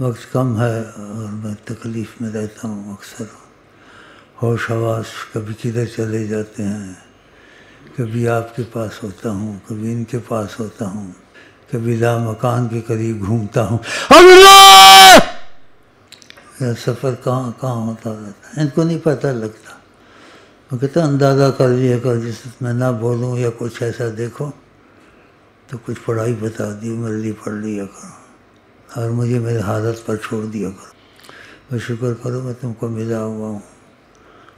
وقت کم ہے اور میں تکلیف میں رہتا ہوں اکثر. ہوش حواس کبھی کدھر چلے جاتے ہیں، کبھی آپ کے پاس ہوتا ہوں، کبھی ان کے پاس ہوتا ہوں، کبھی لامکان کے قریب گھومتا ہوں. اللہ! سفر کہاں کہاں ہوتا رہتا ہے، ان کو نہیں پتہ لگتا. وہ کہتا اندازہ کر لیا کر، جس میں نہ بولوں یا کچھ ایسا دیکھو تو کچھ پڑھائی بتا دی، میرے لیے پڑھ لیا کرو اور مجھے میرے حالت پر چھوڑ دیا کرو. میں شکر کرو میں تم کو ملا ہوا ہوں.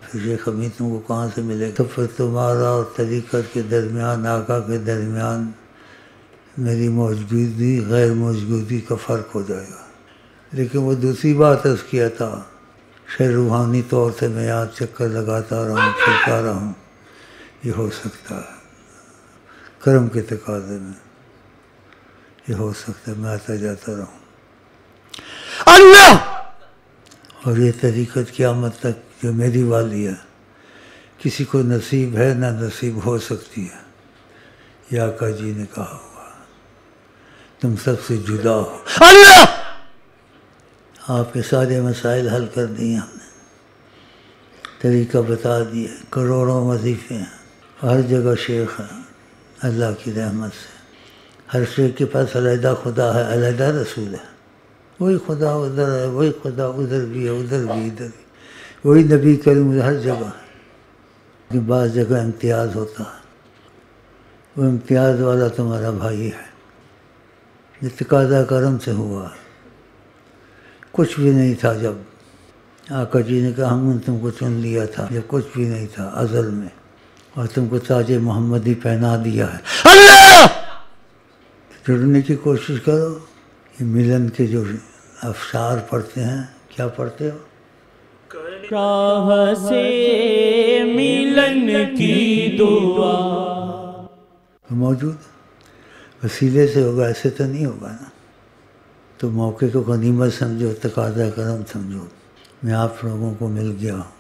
پھر شیخ امین تم کو کہاں سے ملے گا؟ تو پھر تمہارا اور طریقت کے درمیان، آقا کے درمیان میری موجودگی غیر موجودگی کا فرق ہو جائے گا. لیکن وہ دوسری بات عرض کیا تھا، شاید روحانی طور سے میں یہاں چکر لگاتا رہا ہوں، پھرتا رہا ہوں، یہ ہو سکتا ہے کرم کے تقاضے میں، یہ ہو سکتا ہے میں آتا جاتا رہوں. اللہ! اور یہ طریقت قیامت تک جو میری والی ہے، کسی کو نصیب ہے نہ نصیب ہو سکتی ہے. یہ آقا جی نے کہا ہوا تم سب سے جدا ہو. اللہ! آپ کے سارے مسائل حل کر دیے ہم نے، طریقہ بتا دیا، کروڑوں وظیفے ہیں، ہر جگہ شیخ ہے اللہ کی رحمت سے. ہر شیخ کے پاس علیحدہ خدا ہے، علیحدہ رسول ہے. وہی خدا ادھر ہے، وہی خدا ادھر بھی ہے، ادھر بھی ادھر بھی، وہی نبی کریم ہر جگہ ہے. کہ بعض جگہ امتیاز ہوتا ہے، وہ امتیاز والا تمہارا بھائی ہے، یہ تقاضا کرم سے ہوا. کچھ بھی نہیں تھا جب آقا جی نے کہا ہم نے تم کو چن لیا تھا، جب کچھ بھی نہیں تھا ازل میں، اور تم کو تاج محمدی پہنا دیا ہے. اللہ! جڑنے کی کوشش کرو. یہ ملن کے جو افشار پڑھتے ہیں، کیا پڑھتے ہو؟ راہ سے ملن کی دعا موجود وسیلے سے ہوگا، ایسے تو نہیں ہوگا نا. تو موقع کو غنیمت سمجھو، تقاضا کرم سمجھو. میں آپ لوگوں کو مل گیا ہوں.